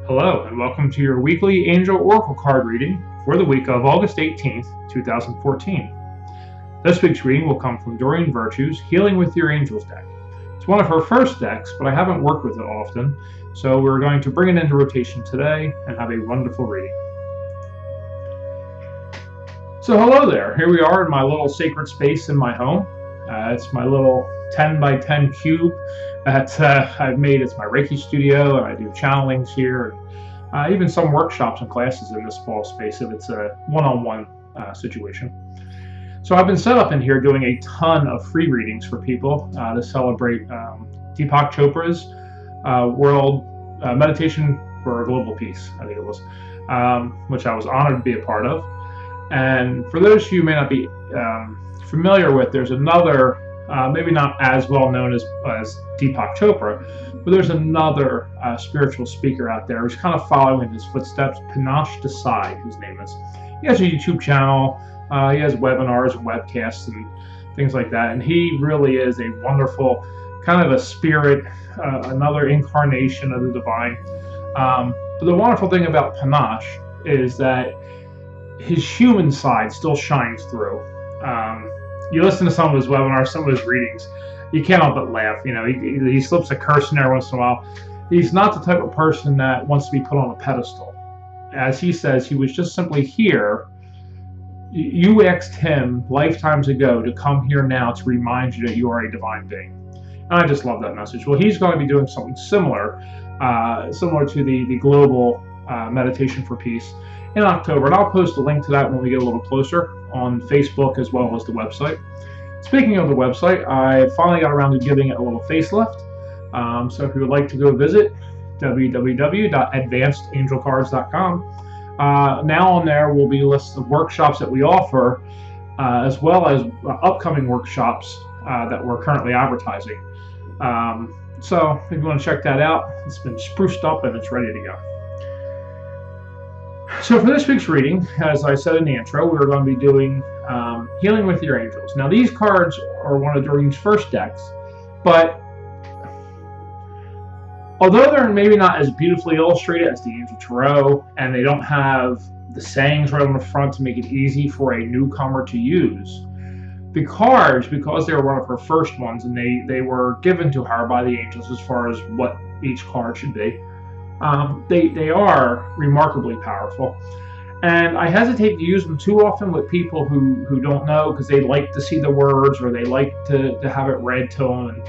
Hello, and welcome to your weekly Angel Oracle card reading for the week of August 18th, 2014. This week's reading will come from Doreen Virtue's Healing with Your Angels deck. It's one of her first decks, but I haven't worked with it often, so we're going to bring it into rotation today and have a wonderful reading. So hello there, here we are in my little sacred space in my home. It's my little 10 by 10 cube that I've made. It's my Reiki studio, and I do channelings here, and even some workshops and classes in this small space if it's a one-on-one situation. So I've been set up in here doing a ton of free readings for people to celebrate Deepak Chopra's World Meditation for Global Peace, I think it was, which I was honored to be a part of. And for those of you who may not be familiar with, there's another, maybe not as well known as Deepak Chopra, but there's another spiritual speaker out there who's kind of following in his footsteps, Panache Desai, his name is. He has a YouTube channel, he has webinars and webcasts and things like that, and he really is a wonderful kind of a spirit, another incarnation of the divine. But the wonderful thing about Panache is that his human side still shines through. You listen to some of his webinars, some of his readings, you can't help but laugh. You know, he slips a curse in there once in a while. He's not the type of person that wants to be put on a pedestal. As he says, he was just simply here. You asked him lifetimes ago to come here now to remind you that you are a divine being. And I just love that message. Well, he's going to be doing something similar, similar to the global meditation for peace in October, and I'll post a link to that when we get a little closer on Facebook as well as the website. Speaking of the website, I finally got around to giving it a little facelift. So if you would like to go visit www.advancedangelcards.com, now on there will be lists of workshops that we offer, as well as upcoming workshops that we're currently advertising. So if you want to check that out, it's been spruced up and it's ready to go. So for this week's reading, as I said in the intro, we're going to be doing Healing with Your Angels. Now these cards are one of Doreen's first decks, but although they're maybe not as beautifully illustrated as the Angel Tarot, and they don't have the sayings right on the front to make it easy for a newcomer to use, the cards, because they were one of her first ones, and they were given to her by the angels as far as what each card should be, they are remarkably powerful, and I hesitate to use them too often with people who don't know, because they like to see the words or they like to have it read to them,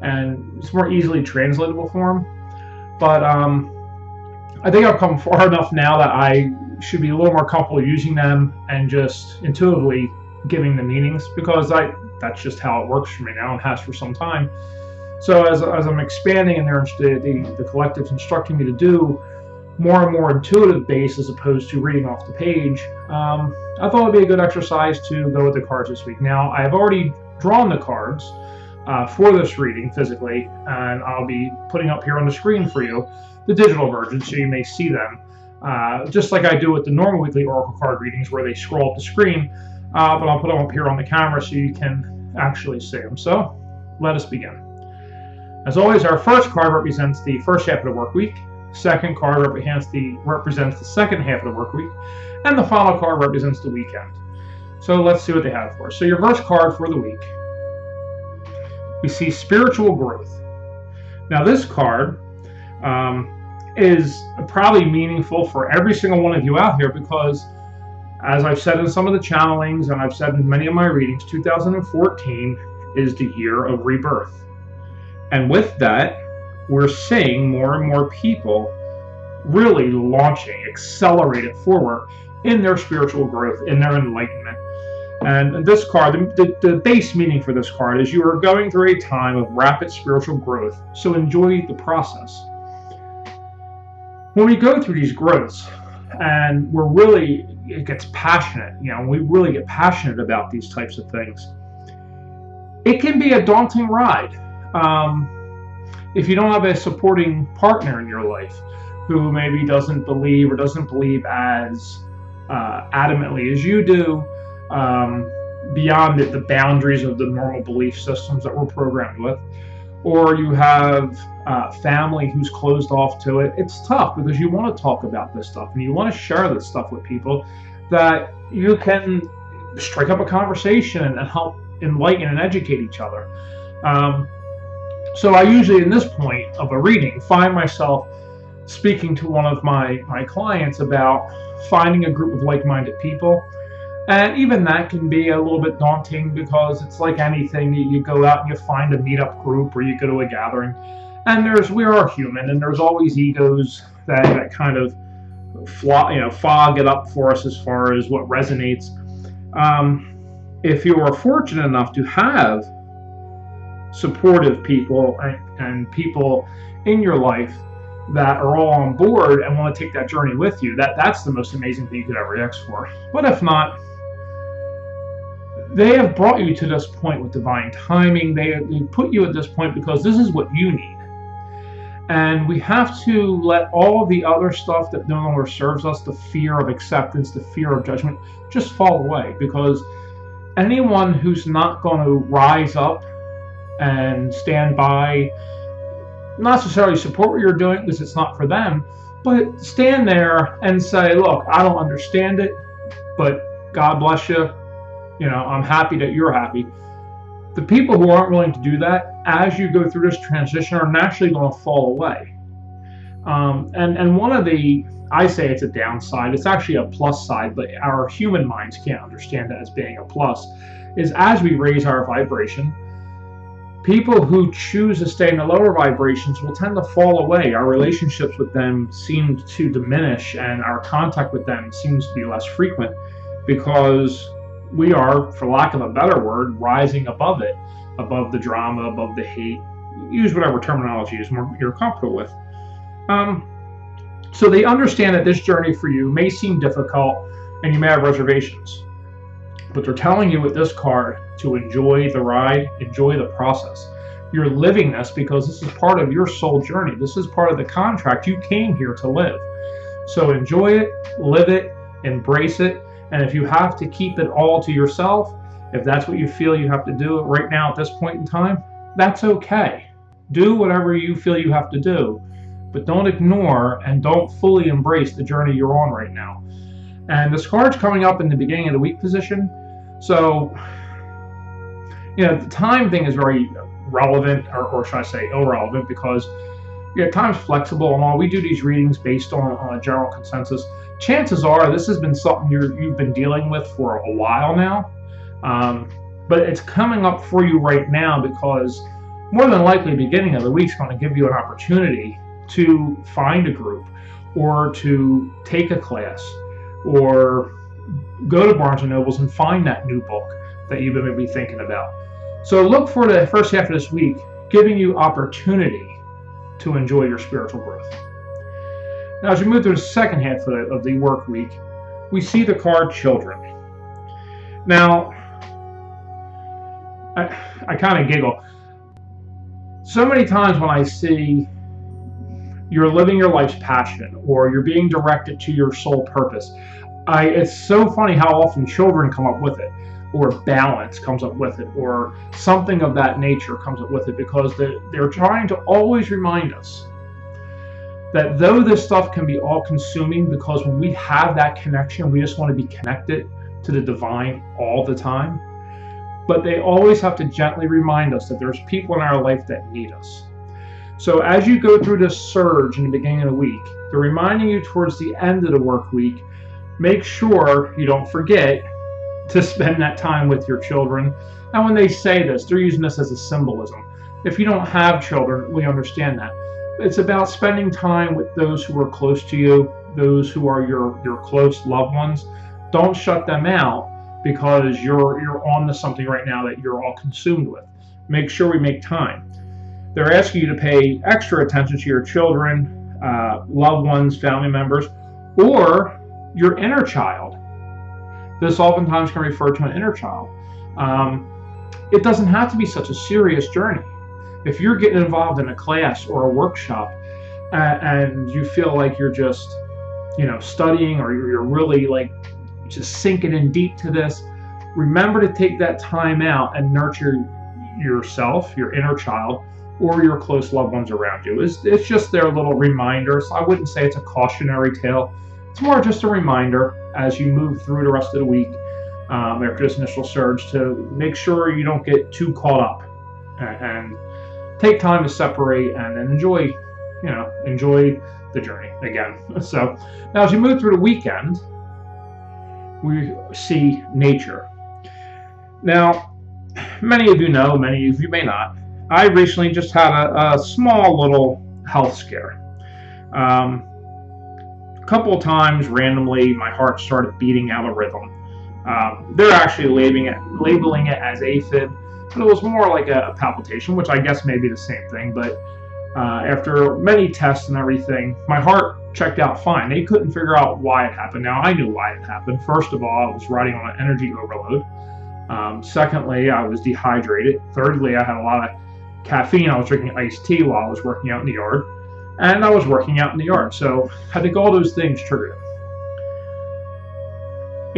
and it's more easily translatable for them. But I think I've come far enough now that I should be a little more comfortable using them and just intuitively giving the meanings, because that's just how it works for me now and has for some time. So as I'm expanding in there, the collective's instructing me to do more and more intuitive base as opposed to reading off the page, I thought it'd be a good exercise to go with the cards this week. Now, I've already drawn the cards for this reading physically, and I'll be putting up here on the screen for you the digital version so you may see them, just like I do with the normal weekly Oracle card readings where they scroll up the screen, but I'll put them up here on the camera so you can actually see them. So let us begin. As always, our first card represents the first half of the work week, second card represents the second half of the work week, and the final card represents the weekend. So let's see what they have for us. So your first card for the week, we see spiritual growth. Now this card is probably meaningful for every single one of you out here, because as I've said in some of the channelings and I've said in many of my readings, 2014 is the year of rebirth. And with that, we're seeing more and more people really launching, accelerated forward in their spiritual growth, in their enlightenment. And this card, the base meaning for this card is you are going through a time of rapid spiritual growth, so enjoy the process. When we go through these growths, and it gets passionate, you know, we really get passionate about these types of things, it can be a daunting ride. If you don't have a supporting partner in your life who maybe doesn't believe as adamantly as you do, beyond the boundaries of the normal belief systems that we're programmed with, or you have family who's closed off to it, it's tough because you want to talk about this stuff and you want to share this stuff with people that you can strike up a conversation and help enlighten and educate each other. So I usually, in this point of a reading, find myself speaking to one of my clients about finding a group of like-minded people. And even that can be a little bit daunting because it's like anything. You go out and you find a meetup group or you go to a gathering, and we are human, and there's always egos that kind of fog it up for us as far as what resonates. If you are fortunate enough to have supportive people and people in your life that are all on board and want to take that journey with you, that's the most amazing thing you could ever ask for. But if not, they have brought you to this point with divine timing. They put you at this point because this is what you need. And we have to let all the other stuff that no longer serves us, the fear of acceptance, the fear of judgment, just fall away. Because anyone who's not going to rise up and stand by, not necessarily support what you're doing because it's not for them, but stand there and say, look, I don't understand it, but God bless you. I'm happy that you're happy. The people who aren't willing to do that, as you go through this transition, are naturally going to fall away. And one of I say it's a downside, it's actually a plus side, but our human minds can't understand that as being a plus, is as we raise our vibration, people who choose to stay in the lower vibrations will tend to fall away. Our relationships with them seem to diminish, and our contact with them seems to be less frequent because we are, for lack of a better word, rising above it, above the drama, above the hate. Use whatever terminology you're comfortable with. So they understand that this journey for you may seem difficult and you may have reservations. But they're telling you with this card to enjoy the ride, enjoy the process. You're living this because this is part of your soul journey. This is part of the contract you came here to live. So enjoy it, live it, embrace it. And if you have to keep it all to yourself, if that's what you feel you have to do right now at this point in time, that's okay. Do whatever you feel you have to do, but don't ignore and don't fully embrace the journey you're on right now. And this card's coming up in the beginning of the week position. So, the time thing is very relevant, or should I say irrelevant, because time's flexible and all. We do these readings based on a general consensus. Chances are this has been something you've been dealing with for a while now, but it's coming up for you right now because more than likely the beginning of the week is going to give you an opportunity to find a group or to take a class or go to Barnes & Nobles and find that new book that you've been maybe thinking about. So look for the first half of this week giving you opportunity to enjoy your spiritual growth. Now, as we move to the second half of the work week, we see the card Children. Now, I kind of giggle. So many times when I see you're living your life's passion or you're being directed to your soul purpose, it's so funny how often children come up with it, or balance comes up with it, or something of that nature comes up with it, because they're trying to always remind us that though this stuff can be all-consuming, because when we have that connection, we just want to be connected to the divine all the time, but they always have to gently remind us that there's people in our life that need us. So as you go through this surge in the beginning of the week, they're reminding you towards the end of the work week, make sure you don't forget to spend that time with your children. And when they say this, they're using this as a symbolism. If you don't have children, we understand that. It's about spending time with those who are close to you, those who are your close loved ones. Don't shut them out because you're on to something right now that you're all consumed with. Make sure we make time. They're asking you to pay extra attention to your children, loved ones, family members, or your inner child. This oftentimes can refer to an inner child. It doesn't have to be such a serious journey. If you're getting involved in a class or a workshop and you feel like you're just, studying, or you're really like just sinking in deep to this, remember to take that time out and nurture yourself, your inner child, or your close loved ones around you. It's just their little reminder. So I wouldn't say it's a cautionary tale. It's more just a reminder as you move through the rest of the week after this initial surge to make sure you don't get too caught up and take time to separate and enjoy the journey again. So now as you move through the weekend, we see nature. Now, many of you know, many of you may not, I recently just had a small little health scare. A couple of times randomly my heart started beating out of rhythm. They're actually labeling it as AFib, but it was more like a palpitation, which I guess may be the same thing. But after many tests and everything, my heart checked out fine. They couldn't figure out why it happened. Now, I knew why it happened. First of all, I was riding on an energy overload. Secondly, I was dehydrated. Thirdly, I had a lot of caffeine. I was drinking iced tea while I was working out in the yard. And I was working out in the yard. So I think all those things triggered it.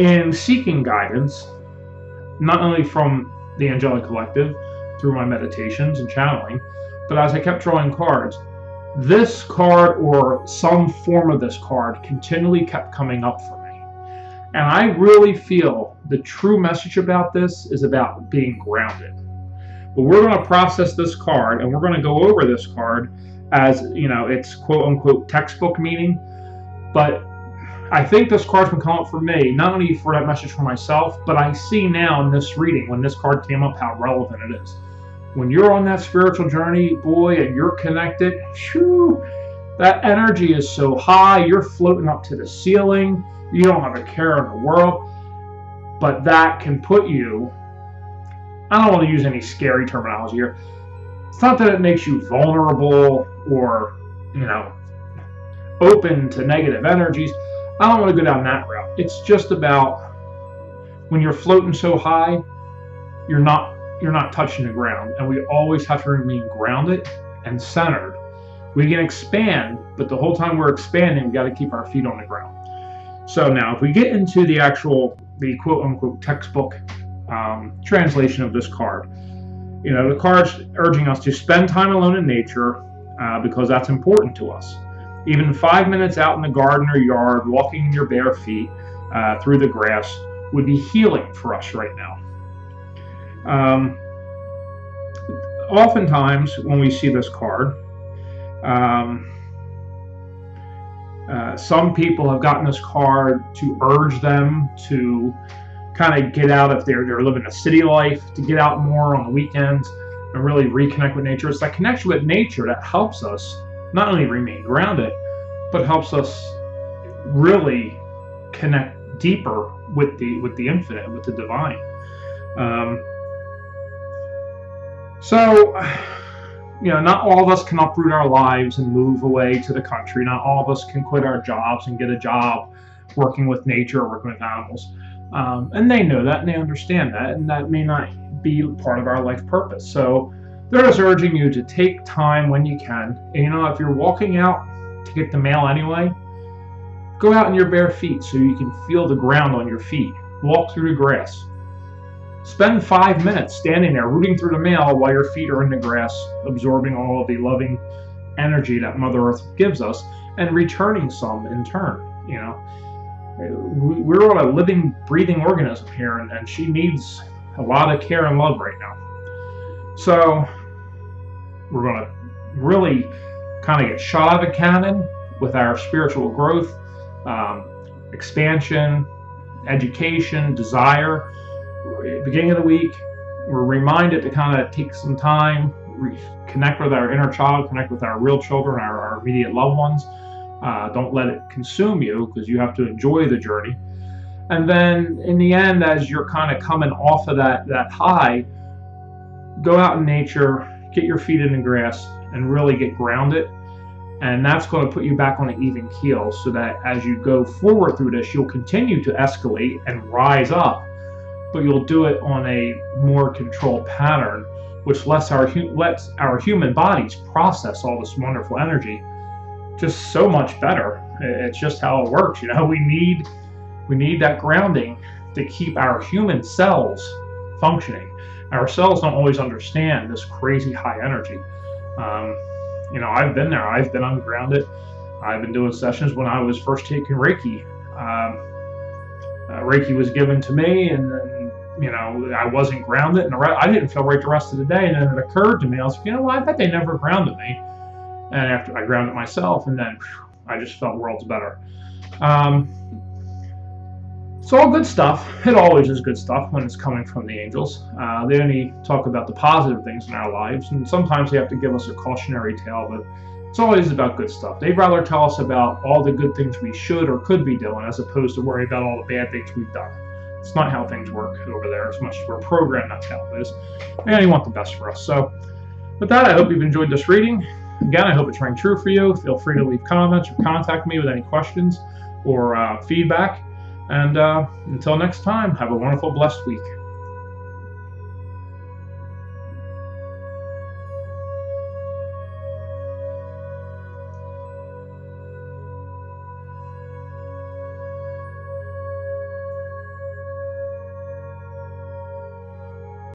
In seeking guidance, not only from the Angelic Collective, through my meditations and channeling, but as I kept drawing cards, this card or some form of this card continually kept coming up for me. And I really feel the true message about this is about being grounded. But we're going to process this card and we're going to go over this card as, it's quote unquote textbook meaning. But I think this card's been coming up for me, not only for that message for myself, but I see now in this reading, when this card came up, how relevant it is. When you're on that spiritual journey, boy, and you're connected, whew, that energy is so high, you're floating up to the ceiling, you don't have a care in the world, but that can put you, I don't want to use any scary terminology here, it's not that it makes you vulnerable or, open to negative energies. I don't want to go down that route. It's just about when you're floating so high, you're not touching the ground, and we always have to remain grounded and centered. We can expand, but the whole time we're expanding, we got to keep our feet on the ground. So now, if we get into the quote-unquote textbook translation of this card, the card's urging us to spend time alone in nature because that's important to us. Even 5 minutes out in the garden or yard, walking in your bare feet through the grass would be healing for us right now. Oftentimes when we see this card, some people have gotten this card to urge them to kind of get out if they're living a city life, to get out more on the weekends and really reconnect with nature. It's that connection with nature that helps us not only remain grounded, but helps us really connect deeper with the infinite, with the divine. So, not all of us can uproot our lives and move away to the country. Not all of us can quit our jobs and get a job working with nature or working with animals. And they know that and they understand that, and that may not be part of our life purpose. So they're just urging you to take time when you can. And if you're walking out to get the mail anyway, go out in your bare feet so you can feel the ground on your feet. Walk through the grass. Spend 5 minutes standing there rooting through the mail while your feet are in the grass, absorbing all of the loving energy that Mother Earth gives us and returning some in turn. We're on a living, breathing organism here, and she needs a lot of care and love right now. So we're going to really kind of get shot out of a cannon with our spiritual growth, expansion, education, desire. Beginning of the week, we're reminded to kind of take some time, connect with our inner child, connect with our real children, our immediate loved ones. Don't let it consume you, because you have to enjoy the journey. And then in the end, as you're kind of coming off of that high, go out in nature, get your feet in the grass, and really get grounded. And that's going to put you back on an even keel, so that as you go forward through this, you'll continue to escalate and rise up, but you'll do it on a more controlled pattern, which lets our human bodies process all this wonderful energy just so much better. It's just how it works. We need that grounding to keep our human cells functioning. Our cells don't always understand this crazy high energy. You know, I've been there. I've been ungrounded. I've been doing sessions when I was first taking Reiki. Reiki was given to me, and then, you know, I wasn't grounded, and I didn't feel right the rest of the day. And then it occurred to me, I was like, you know what, I bet they never grounded me. And after I grounded myself, and then I just felt worlds better. It's all good stuff. It always is good stuff when it's coming from the angels. They only talk about the positive things in our lives, and sometimes they have to give us a cautionary tale, but it's always about good stuff. They'd rather tell us about all the good things we should or could be doing as opposed to worry about all the bad things we've done. It's not how things work over there as much as we're programmed, that's how it is. And they want the best for us. So with that, I hope you've enjoyed this reading. Again, I hope it's rang true for you. Feel free to leave comments or contact me with any questions or feedback. And until next time, have a wonderful, blessed week.